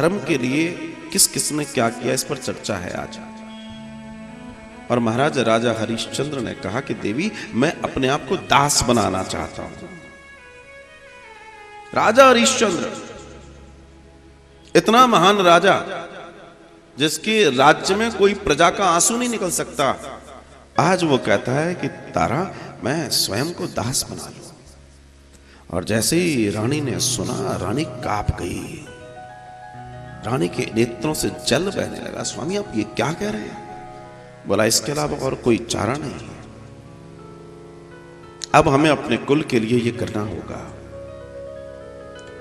धर्म के लिए किस किसने क्या किया, इस पर चर्चा है आज। और महाराज राजा हरिश्चंद्र ने कहा कि देवी, मैं अपने आप को दास बनाना चाहता हूं। राजा हरिश्चंद्र इतना महान राजा, जिसके राज्य में कोई प्रजा का आंसू नहीं निकल सकता, आज वो कहता है कि तारा, मैं स्वयं को दास बना लूं। और जैसे ही रानी ने सुना, रानी कांप गई। रानी के नेत्रों से जल बहने लगा। स्वामी, आप ये क्या कह रहे हैं? बोला, इसके अलावा और कोई चारा नहीं है। अब हमें अपने कुल के लिए ये करना होगा।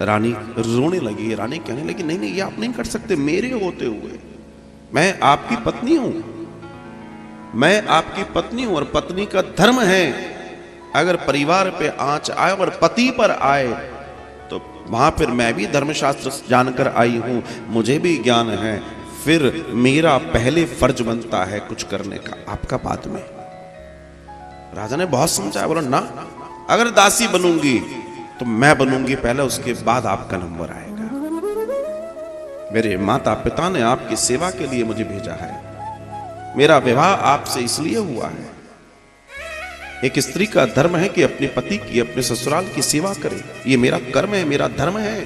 रानी रोने लगी। रानी कहने लगी, नहीं नहीं, ये आप नहीं कर सकते। मेरे होते हुए, मैं आपकी पत्नी हूं, मैं आपकी पत्नी हूं, और पत्नी का धर्म है अगर परिवार पे आंच आए और पति पर आए तो वहां फिर मैं भी धर्मशास्त्र जानकर आई हूं, मुझे भी ज्ञान है, फिर मेरा पहले फर्ज बनता है कुछ करने का आपका बात में। राजा ने बहुत समझाया। बोला, ना, अगर दासी बनूंगी तो मैं बनूंगी पहले, उसके बाद आपका नंबर आएगा। मेरे माता पिता ने आपकी सेवा के लिए मुझे भेजा है। मेरा विवाह आपसे इसलिए हुआ है। एक स्त्री का धर्म है कि अपने पति की, अपने ससुराल की सेवा करे। ये मेरा कर्म है, मेरा धर्म है।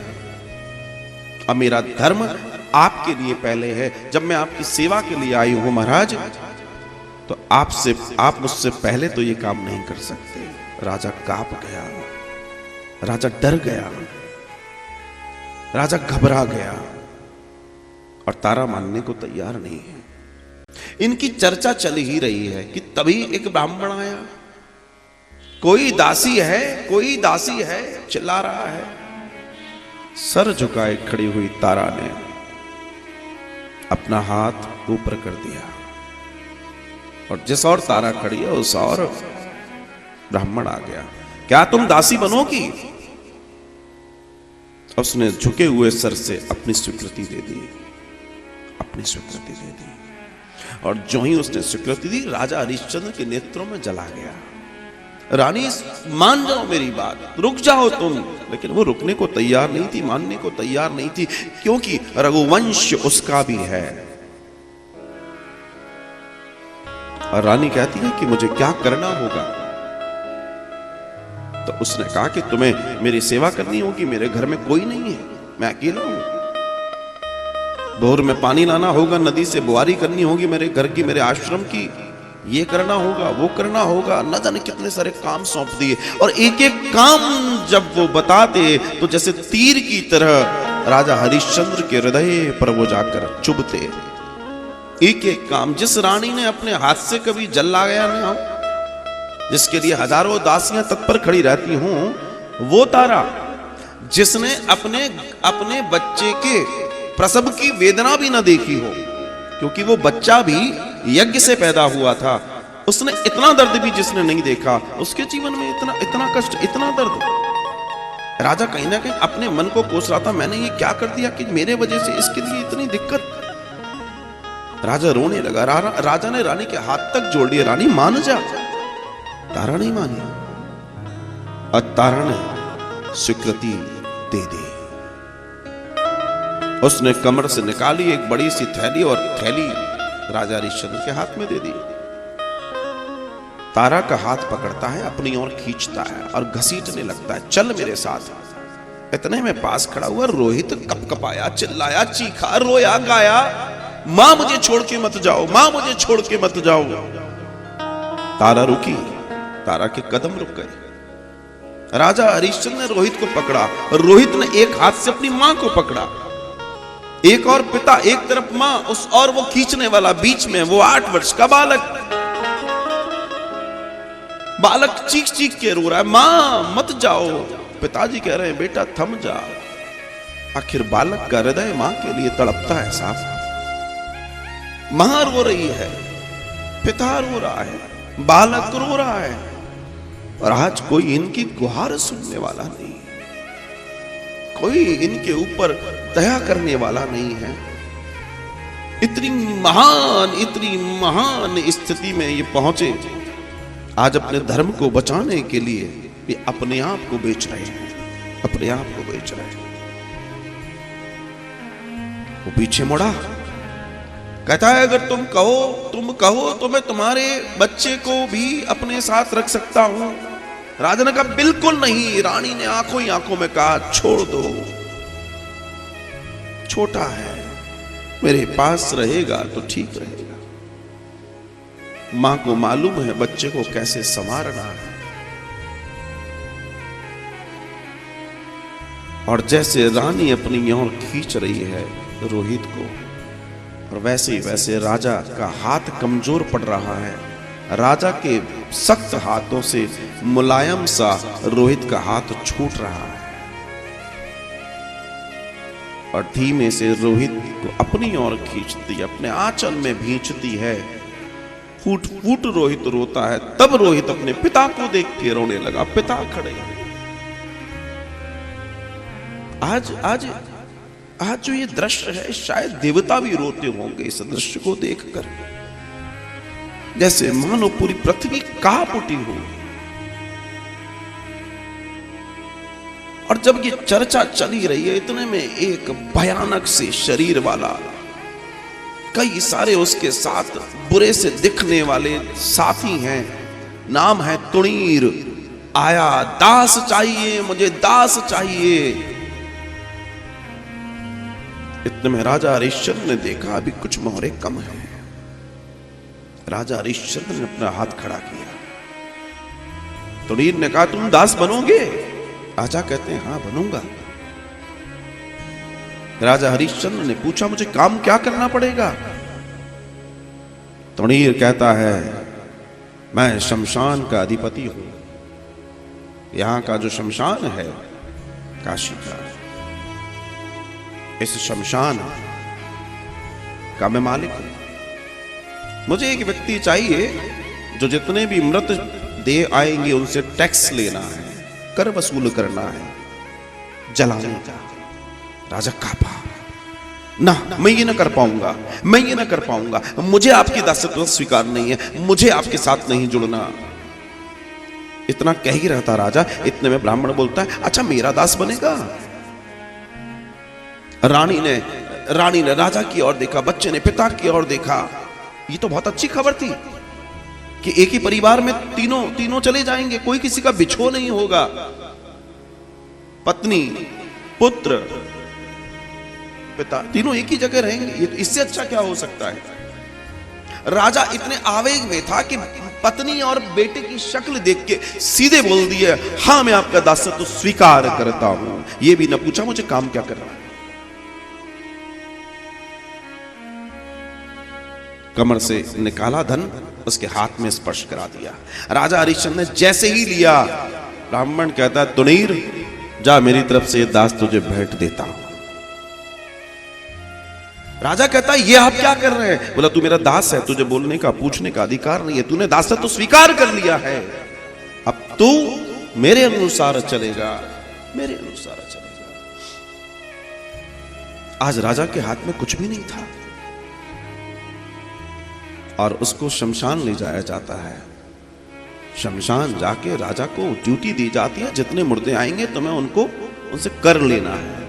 अब मेरा धर्म आपके लिए पहले है। जब मैं आपकी सेवा के लिए आई हूं महाराज, तो आप मुझसे पहले तो ये काम नहीं कर सकते। राजा कांप गया, राजा डर गया, राजा घबरा गया और तारा मानने को तैयार नहीं है। इनकी चर्चा चल ही रही है कि तभी एक ब्राह्मण आया। कोई दासी है, कोई दासी है, चिल्ला रहा है। सर झुकाए खड़ी हुई तारा ने अपना हाथ ऊपर कर दिया, और जिस और तारा खड़ी है उस और ब्राह्मण आ गया। क्या तुम दासी बनोगी? उसने झुके हुए सर से अपनी स्वीकृति दे दी, अपनी स्वीकृति दे दी। और जो ही उसने स्वीकृति दी, राजा हरिश्चंद्र के नेत्रों में जला गया। रानी, मान जाओ मेरी बात, रुक जाओ तुम। लेकिन वो रुकने को तैयार नहीं थी, मानने को तैयार नहीं थी, क्योंकि रघुवंश उसका भी है। और रानी कहती है कि मुझे क्या करना होगा? तो उसने कहा कि तुम्हें मेरी सेवा करनी होगी। मेरे घर में कोई नहीं है, मैं अकेला हूं। भोर में पानी लाना होगा, नदी से बुआरी करनी होगी मेरे घर की, मेरे आश्रम की, ये करना होगा, वो करना होगा। न जाने कितने सारे काम सौंप दिए। और एक एक काम जब वो बताते तो जैसे तीर की तरह राजा हरिश्चंद्र के हृदय पर वो जाकर चुभते। एक एक काम, जिस रानी ने अपने हाथ से कभी जल ला गया ना हो, जिसके लिए हजारों दासियां तत्पर खड़ी रहती हूं, वो तारा जिसने अपने बच्चे के प्रसव की वेदना भी न देखी हो, क्योंकि वो बच्चा भी यज्ञ से पैदा हुआ था, उसने इतना दर्द भी जिसने नहीं देखा, उसके जीवन में इतना कष्ट, इतना दर्द। राजा कहीं ना कहीं अपने मन को कोस रहा था, मैंने ये क्या कर दिया कि मेरे वजह से इसके लिए इतनी दिक्कत। राजा रोने लगा। राजा ने रानी के हाथ तक जोड़ दिए, रानी मान जा। तारा नहीं मानी, और तारा ने स्वीकृति दे दी। उसने कमर से निकाली एक बड़ी सी थैली, और थैली राजा हरिश्चंद्र के हाथ में दे दी। तारा का हाथ पकड़ता है, अपनी ओर खींचता है और घसीटने लगता है, चल मेरे साथ। इतने में पास खड़ा हुआ रोहित कपकपाया, चिल्लाया, चीखा, रोया, गाया, मां मुझे छोड़ के मत जाओ, मां मुझे छोड़ के मत जाओ। तारा रुकी, तारा के कदम रुक गए। राजा हरिश्चंद्र ने रोहित को पकड़ा, रोहित ने एक हाथ से अपनी मां को पकड़ा। एक और पिता, एक तरफ मां, उस और वो खींचने वाला, बीच में वो 8 वर्ष का बालक। बालक चीख चीख के रो रहा है, मां मत जाओ। पिताजी कह रहे हैं, बेटा थम जा। आखिर बालक का हृदय मां के लिए तड़पता है साहब। मां रो रही है, पिता रो रहा है, बालक रो रहा है, और आज कोई इनकी गुहार सुनने वाला नहीं है, कोई इनके ऊपर दया करने वाला नहीं है। इतनी महान स्थिति में ये पहुंचे, आज अपने धर्म को बचाने के लिए ये अपने आप को बेच रहे हैं, अपने आप को बेच रहे हैं। वो पीछे मुड़ा, कहता है अगर तुम कहो तो मैं तुम्हारे बच्चे को भी अपने साथ रख सकता हूं। राजा ने कहा बिल्कुल नहीं। रानी ने आंखों ही आंखों में कहा छोड़ दो, छोटा है, मेरे पास रहेगा तो ठीक रहेगा। मां को मालूम है बच्चे को कैसे संवारना है। और जैसे रानी अपनी ओर खींच रही है रोहित को, और वैसे ही वैसे राजा का हाथ कमजोर पड़ रहा है। राजा के सख्त हाथों से मुलायम सा रोहित का हाथ छूट रहा है, और धीमे से रोहित को अपनी ओर खींचती, अपने आंचल में भींचती है। फूट फूट रोहित रोता है। तब रोहित अपने पिता को देख के रोने लगा। पिता खड़े। आज जो ये दृश्य है, शायद देवता भी रोते होंगे इस दृश्य को देखकर, जैसे मानो पूरी पृथ्वी कांप उठी हो। और जब ये चर्चा चली रही है, इतने में एक भयानक से शरीर वाला, कई सारे उसके साथ बुरे से दिखने वाले साथी हैं, नाम है तुणीर, आया। दास चाहिए मुझे, दास चाहिए। इतने में राजा हरिश्चंद्र ने देखा अभी कुछ मोहरे कम है। राजा हरिश्चंद्र ने अपना हाथ खड़ा किया। तुणीर ने कहा तुम दास बनोगे? राजा कहते हैं हाँ बनूंगा। राजा हरिश्चंद्र ने पूछा मुझे काम क्या करना पड़ेगा? तुणीर कहता है मैं शमशान का अधिपति हूं। यहां का जो शमशान है काशी का, इस शमशान का मैं मालिक हूं। मुझे एक व्यक्ति चाहिए जो जितने भी मृत दे आएंगे उनसे टैक्स लेना है, कर वसूल करना है, जलाने का। राजा कांपा, ना मैं ये ना कर पाऊंगा, मैं ये ना कर पाऊंगा, मुझे आपकी दासत्व स्वीकार नहीं है, मुझे आपके साथ नहीं जुड़ना। इतना कह ही रहता राजा। इतने में ब्राह्मण बोलता है अच्छा मेरा दास बनेगा? रानी ने राजा की ओर देखा, बच्चे ने पिता की ओर देखा। ये तो बहुत अच्छी खबर थी कि एक ही परिवार में तीनों चले जाएंगे, कोई किसी का बिछो नहीं होगा। पत्नी, पुत्र, पिता तीनों एक ही जगह रहेंगे। ये तो इससे अच्छा क्या हो सकता है? राजा इतने आवेग में था कि पत्नी और बेटे की शक्ल देख के सीधे बोल दिया हाँ मैं आपका दासत्व स्वीकार करता हूं। ये भी न पूछा मुझे काम क्या करना है। कमर से निकाला धन, उसके हाथ में स्पर्श करा दिया। राजा हरिश्चंद्र ने जैसे ही लिया, ब्राह्मण कहता है तुणीर जा मेरी तरफ से दास तुझे भेंट देता हूं। राजा कहता है ये आप क्या कर रहे हैं? बोला तू मेरा दास है, तुझे बोलने का पूछने का अधिकार नहीं है, तूने दासत्व तो स्वीकार कर लिया है, अब तू मेरे अनुसार चलेगा, मेरे अनुसार चलेगा। आज राजा के हाथ में कुछ भी नहीं था और उसको शमशान ले जाया जाता है। शमशान जाके राजा को ड्यूटी दी जाती है जितने मुर्दे आएंगे तुम्हें उनसे कर लेना है।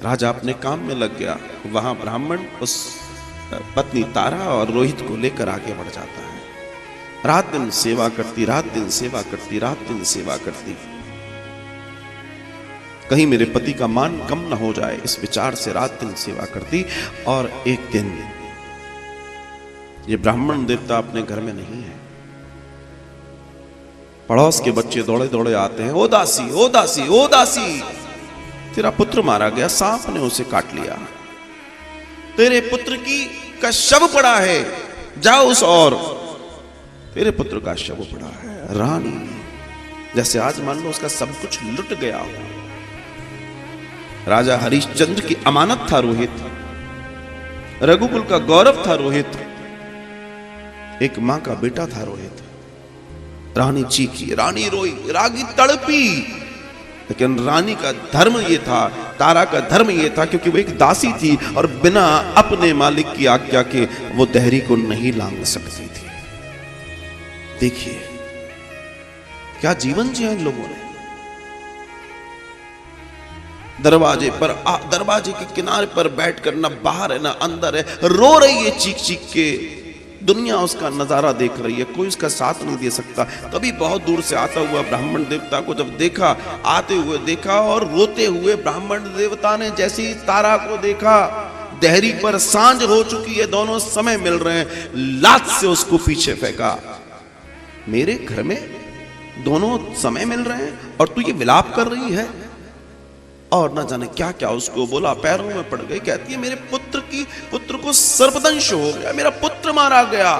राजा अपने काम में लग गया। वहां ब्राह्मण उस पत्नी तारा और रोहित को लेकर आगे बढ़ जाता है। रात दिन सेवा करती, रात दिन सेवा करती, रात दिन सेवा करती, कहीं मेरे पति का मान कम न हो जाए इस विचार से रात दिन सेवा करती। और एक दिन ये ब्राह्मण देवता अपने घर में नहीं है। पड़ोस के बच्चे दौड़े दौड़े आते हैं, ओ दासी, ओ दासी, ओ दासी, तेरा पुत्र मारा गया, सांप ने उसे काट लिया, तेरे पुत्र का शव पड़ा है, जाओ उस और तेरे पुत्र का शव पड़ा है। रानी जैसे आज मान लो उसका सब कुछ लुट गया हो। राजा हरिश्चंद्र की अमानत था रोहित, रघुकुल का गौरव था रोहित, एक मां का बेटा था रोहित। रानी चीखी, रानी रोई, रागी तड़पी, लेकिन रानी का धर्म ये था, तारा का धर्म ये था, क्योंकि वो एक दासी थी और बिना अपने मालिक की आज्ञा के वो दहरी को नहीं लांग सकती थी। देखिए क्या जीवन जिया इन लोगों ने। दरवाजे के किनारे पर बैठकर, ना बाहर है ना अंदर है, रो रही है चीख चीख के। दुनिया उसका नजारा देख रही है, कोई उसका साथ नहीं दे सकता। कभी बहुत दूर से आता हुआ ब्राह्मण देवता को जब देखा, आते हुए देखा, और रोते हुए ब्राह्मण देवता ने जैसे ही तारा को देखा, देहरी पर सांझ हो चुकी है, दोनों समय मिल रहे हैं, लात से उसको पीछे फेंका। मेरे घर में दोनों समय मिल रहे हैं और तू ये विलाप कर रही है। और न जाने क्या क्या उसको बोला, पैरों में पड़ गई। कहती है मेरे पुत्र को सर्पदंश हो गया, मेरा पुत्र मारा गया,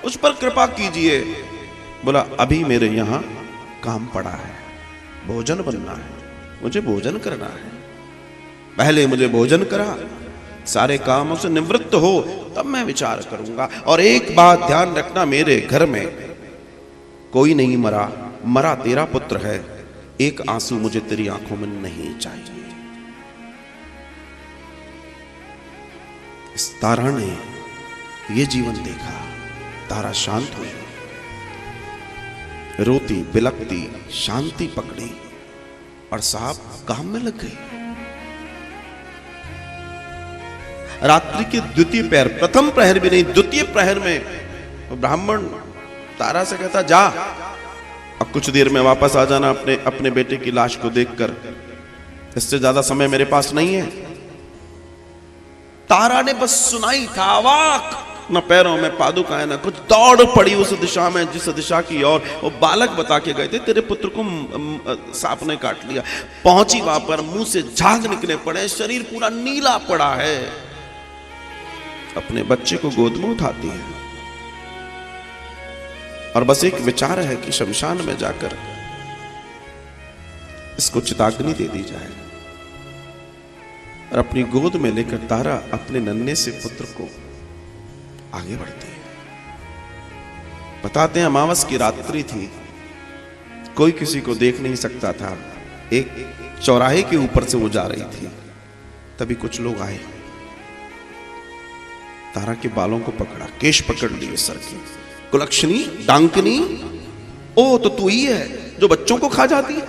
उस पर कृपा कीजिए। बोला अभी मेरे यहां काम पड़ा है, भोजन बनना है, मुझे भोजन करना है, पहले मुझे भोजन करा, सारे कामों से निवृत्त हो तब मैं विचार करूंगा। और एक बात ध्यान रखना, मेरे घर में कोई नहीं मरा, मरा तेरा पुत्र है, एक आंसू मुझे तेरी आंखों में नहीं चाहिए। इस तारा ने ये जीवन देखा, तारा शांत हुई, रोती बिलकती शांति पकड़ी और साहब काम में लग गई। रात्रि के द्वितीय प्रहर, प्रथम प्रहर भी नहीं, द्वितीय प्रहर में ब्राह्मण तारा से कहता जा, अब कुछ देर में वापस आ जाना अपने बेटे की लाश को देखकर, इससे ज्यादा समय मेरे पास नहीं है। तारा ने बस सुनाई था, अवाक, न पैरों में पादुकाएं न कुछ, दौड़ पड़ी उस दिशा में जिस दिशा की ओर वो बालक बता के गए थे, तेरे पुत्र को सांप ने काट लिया। पहुंची वहां पर, मुंह से झाग निकले पड़े, शरीर पूरा नीला पड़ा है। अपने बच्चे को गोद में उठाती है और बस एक विचार है कि शमशान में जाकर इसको चिताग्नि दे दी जाए। और अपनी गोद में लेकर तारा अपने नन्हे से पुत्र को आगे बढ़ती है। बताते हैं अमावस की रात्रि थी, कोई किसी को देख नहीं सकता था। एक चौराहे के ऊपर से वो जा रही थी, तभी कुछ लोग आए, तारा के बालों को पकड़ा, केश पकड़ लिए सर के। कुलक्षणी, डांकनी, ओ तो तू ही है जो बच्चों को खा जाती है,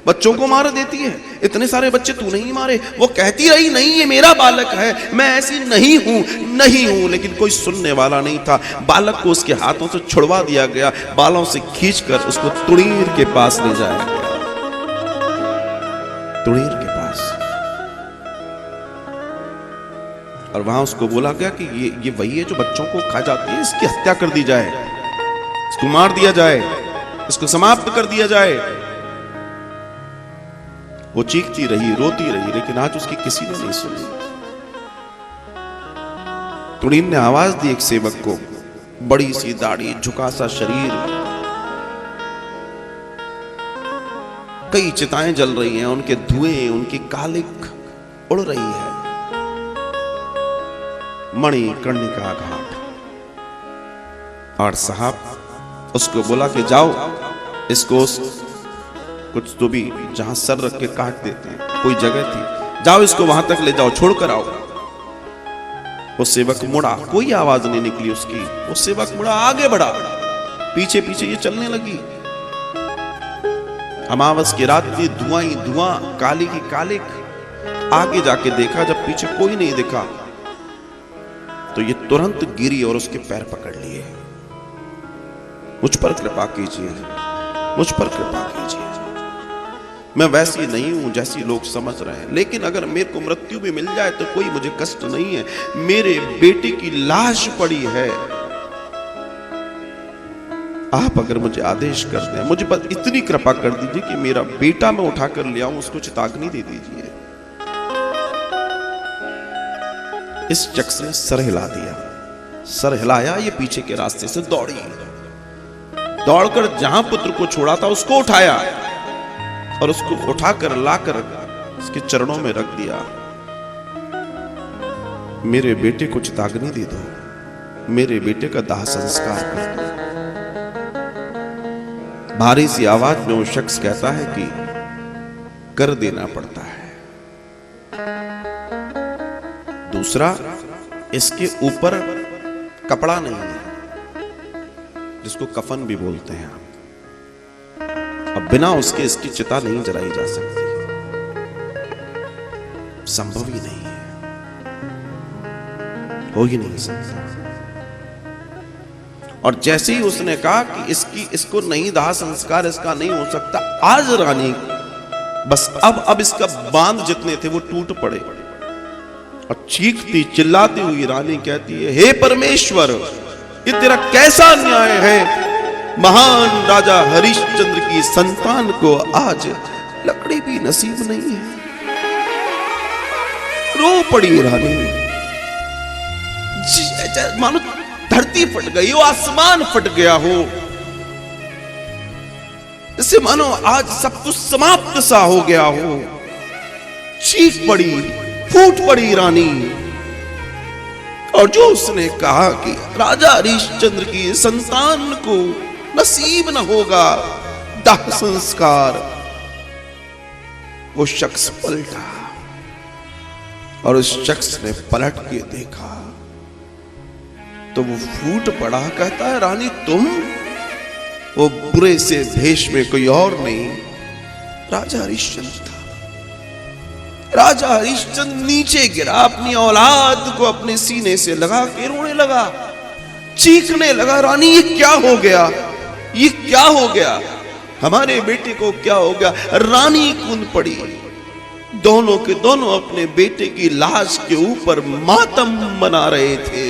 बच्चों को मार देती है, इतने सारे बच्चे तू नहीं मारे। वो कहती रही नहीं ये मेरा बालक है, मैं ऐसी नहीं हूं, लेकिन कोई सुनने वाला नहीं था। बालक को उसके हाथों से छुड़वा दिया गया, बालों से खींचकर उसको तुड़ीर के पास ले जाया गया, तुड़ीर के पास। और वहां उसको बोला गया कि ये वही है जो बच्चों को खा जाती है, इसकी हत्या कर दी जाए, इसको मार दिया जाए, इसको समाप्त कर दिया जाए। वो चीखती रही, रोती रही, लेकिन आज उसकी किसी ने नहीं सुनी। तुड़ीन ने आवाज दी एक सेवक को, बड़ी सी दाढ़ी, झुका सा शरीर, कई चिताएं जल रही हैं, उनके धुएं, उनकी कालिक उड़ रही है। मणिकर्णिका घाट। और साहब उसको बोला कि जाओ, इसको कुछ तो भी जहां सर रख के काट देते हैं, कोई जगह थी, जाओ इसको वहां तक ले जाओ, छोड़ कर आओ। वो सेवक मुड़ा, कोई आवाज नहीं निकली उसकी। वो सेवक मुड़ा, आगे बढ़ा, पीछे पीछे ये चलने लगी। अमावस की रात थी, धुआं ही धुआं, काली की कालिक। आगे जाके देखा, जब पीछे कोई नहीं दिखा तो ये तुरंत गिरी और उसके पैर पकड़ लिए। मुझ पर कृपा कीजिए, मुझ पर कृपा कीजिए, मैं वैसी नहीं हूं जैसी लोग समझ रहे हैं, लेकिन अगर मेरे को मृत्यु भी मिल जाए तो कोई मुझे कष्ट नहीं है। मेरे बेटे की लाश पड़ी है, आप अगर मुझे आदेश कर दें, मुझे बस इतनी कृपा कर दीजिए कि मेरा बेटा मैं उठाकर ले आऊं, उसको चिताग्नि दे दीजिए। इस शख्स ने सर हिला दिया, सर हिलाया, ये पीछे के रास्ते से दौड़ी, दौड़कर जहां पुत्र को छोड़ा था उसको उठाया और उसको उठाकर लाकर उसके चरणों में रख दिया। मेरे बेटे को चिताग्नि दे दो, मेरे बेटे का दाह संस्कार कर दो। भारी सी आवाज में वो शख्स कहता है कि कर देना पड़ता है। दूसरा, इसके ऊपर कपड़ा नहीं है, जिसको कफन भी बोलते हैं आप। अब बिना उसके इसकी चिता नहीं जलाई जा सकती। संभव ही नहीं है, हो ही नहीं सकता। और जैसे ही उसने कहा कि इसको नहीं दाह संस्कार इसका नहीं हो सकता, आज रानी बस अब इसका बांध जितने थे वो टूट पड़े और चीखती चिल्लाती हुई रानी कहती है, हे परमेश्वर, ये तेरा कैसा न्याय है, महान राजा हरिश्चंद्र की संतान को आज लकड़ी भी नसीब नहीं है। रो पड़ी रानी, मानो धरती फट गई हो, आसमान फट गया हो, जैसे मानो आज सब कुछ समाप्त सा हो गया हो। चीख पड़ी, फूट पड़ी रानी। और जो उसने कहा कि राजा हरिश्चंद्र की संतान को नसीब न होगा दाह संस्कार, वो शख्स पलटा और उस शख्स ने पलट के देखा तो वो फूट पड़ा, कहता है, रानी तुम? वो बुरे से भेष में कोई और नहीं, राजा हरिश्चंद्र था। राजा हरिश्चंद्र नीचे गिरा, अपनी औलाद को अपने सीने से लगा के रोने लगा, चीखने लगा, रानी ये क्या हो गया, ये क्या हो गया, हमारे बेटे को क्या हो गया। रानी कूद पड़ी, दोनों के दोनों अपने बेटे की लाश के ऊपर मातम मना रहे थे,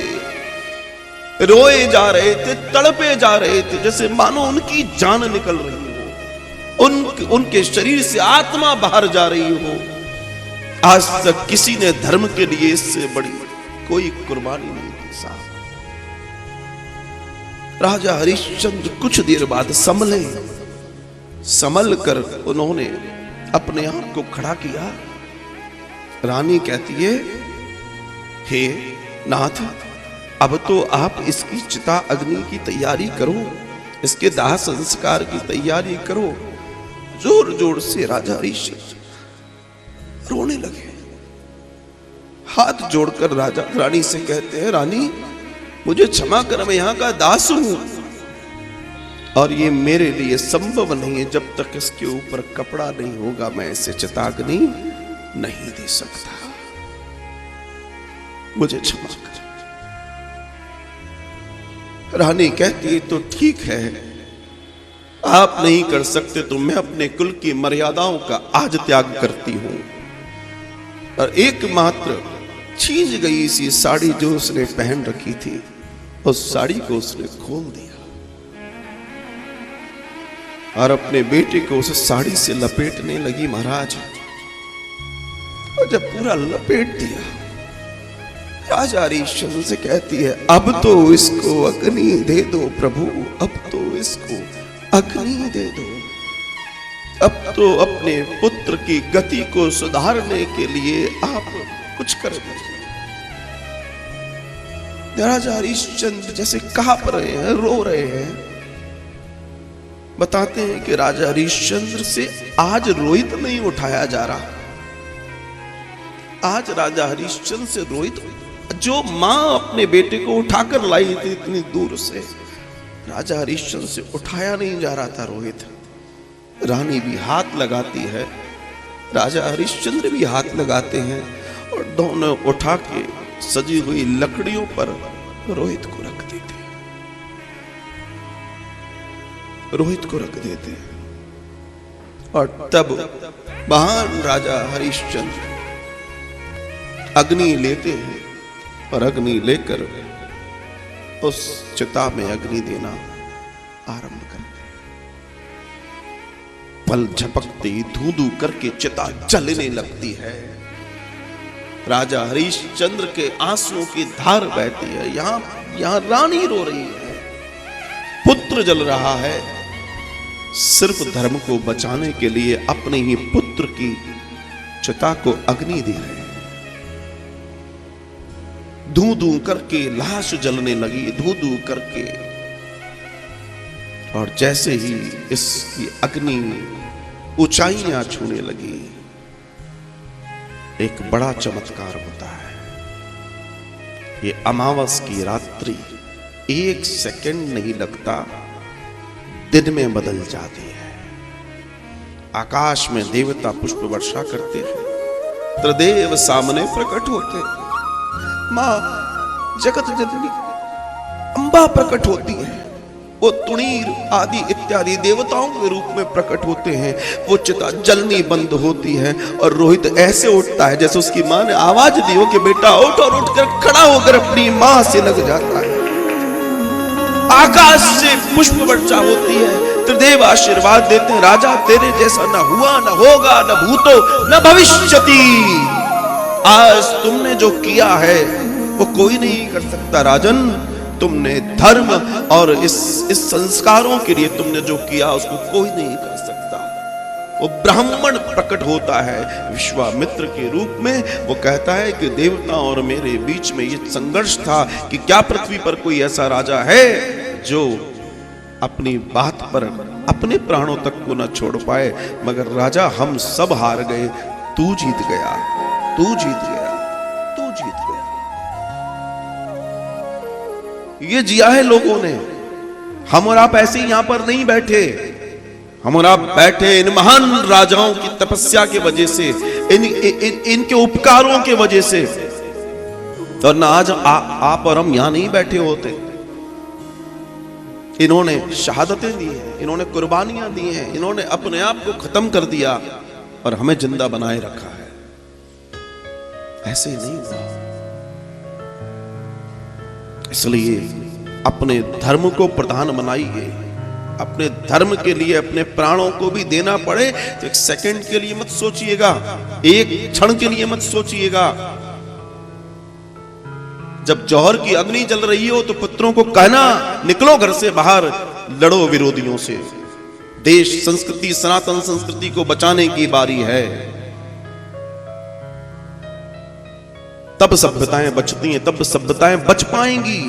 रोए जा रहे थे, तड़पे जा रहे थे, जैसे मानो उनकी जान निकल रही हो, उनके शरीर से आत्मा बाहर जा रही हो। आज तक किसी ने धर्म के लिए इससे बड़ी कोई कुर्बानी नहीं दी साहब। राजा हरिश्चंद्र कुछ देर बाद संभल कर उन्होंने अपने आप को खड़ा किया। रानी कहती है, हे नाथ, अब तो आप इसकी चिता अग्नि की तैयारी करो, इसके दाह संस्कार की तैयारी करो। जोर जोर से राजा हरिश्चंद्र रोने लगे, हाथ जोड़कर राजा रानी से कहते हैं, रानी मुझे क्षमा कर, मैं यहां का दास हूं और ये मेरे लिए संभव नहीं है, जब तक इसके ऊपर कपड़ा नहीं होगा मैं इसे चिताग्नि नहीं दे सकता, मुझे क्षमा कर। रानी कहती है, तो ठीक है, आप नहीं कर सकते तो मैं अपने कुल की मर्यादाओं का आज त्याग करती हूं। और एकमात्र छीज गई सी साड़ी जो उसने पहन रखी थी, उस साड़ी को उसने खोल दिया और अपने बेटे को उस साड़ी से लपेटने लगी महाराज। और जब पूरा लपेट दिया, राजा हरिश्चंद्र से कहती है, अब तो इसको अग्नि दे दो प्रभु, अब तो इसको अग्नि दे दो, अब तो अपने पुत्र की गति को सुधारने के लिए आप कुछ कर दीजिए। राजा हरिश्चंद्र जैसे कांप रहे हैं, रो रहे हैं। बताते हैं कि राजा हरिश्चंद्र से आज रोहित नहीं उठाया जा रहा, आज राजा हरिश्चंद्र से रोहित, जो मां अपने बेटे को उठाकर लाई थी इतनी दूर से, राजा हरिश्चंद्र से उठाया नहीं जा रहा था रोहित। रानी भी हाथ लगाती है, राजा हरिश्चंद्र भी हाथ लगाते हैं और दोनों उठा के सजी हुई लकड़ियों पर रोहित को रख देते, रोहित को रख देते। और तब महान राजा हरिश्चंद्र अग्नि लेते हैं और अग्नि लेकर उस चिता में अग्नि देना आरंभ करते। पल झपकते ही धू धू करके चिता जलने लगती है। राजा हरिश्चंद्र के आंसुओं की धार बहती है। यहां रानी रो रही है, पुत्र जल रहा है, सिर्फ धर्म को बचाने के लिए अपने ही पुत्र की चिता को अग्नि दे रहे हैं। धू धू करके लाश जलने लगी, धू धू करके। और जैसे ही इसकी अग्नि ऊंचाइयां छूने लगी, एक बड़ा चमत्कार होता है। ये अमावस की रात्रि 1 सेकंड नहीं लगता, दिन में बदल जाती है। आकाश में देवता पुष्प वर्षा करते हैं, त्रिदेव सामने प्रकट होते। मां जगत जननी अंबा प्रकट होती है, वो तुणीर आदि इत्यादि देवताओं के रूप में प्रकट होते हैं। वो चिता जलनी बंद होती है और रोहित ऐसे उठता है जैसे उसकी मां ने आवाज दी हो कि बेटा उठ, और उठकर खड़ा होकर अपनी मां से लग जाता है। आकाश से पुष्प वर्षा होती है, त्रिदेव आशीर्वाद देते हैं, राजा तेरे जैसा न हुआ, न होगा, न भूतो न भविष्यति। आज तुमने जो किया है वो कोई नहीं कर सकता राजन। तुमने धर्म और इस संस्कारों के लिए तुमने जो किया उसको कोई नहीं कर सकता। वो ब्राह्मण प्रकट होता है विश्वामित्र के रूप में। वो कहता है कि देवता और मेरे बीच में ये संघर्ष था कि क्या पृथ्वी पर कोई ऐसा राजा है जो अपनी बात पर अपने प्राणों तक को न छोड़ पाए। मगर राजा हम सब हार गए, तू जीत गया, तू जीत गया, तू जीत गया। ये जिया है लोगों ने। हम और आप ऐसे ही यहां पर नहीं बैठे। हम और आप बैठे इन महान राजाओं की तपस्या के वजह से, इनके उपकारों के वजह से। और ना आज आप और हम यहां नहीं बैठे होते। इन्होंने शहादतें दी हैं, इन्होंने कुर्बानियां दी हैं, इन्होंने अपने आप को खत्म कर दिया और हमें जिंदा बनाए रखा है। ऐसे ही नहीं हुआ। इसलिए अपने धर्म को प्रधान बनाइए। अपने धर्म के लिए अपने प्राणों को भी देना पड़े तो एक सेकंड के लिए मत सोचिएगा, एक क्षण के लिए मत सोचिएगा। जब जौहर की अग्नि जल रही हो तो पुत्रों को कहना निकलो घर से बाहर, लड़ो विरोधियों से। देश संस्कृति, सनातन संस्कृति को बचाने की बारी है। तब सभ्यताएं बचती हैं, तब सभ्यताएं बच पाएंगी।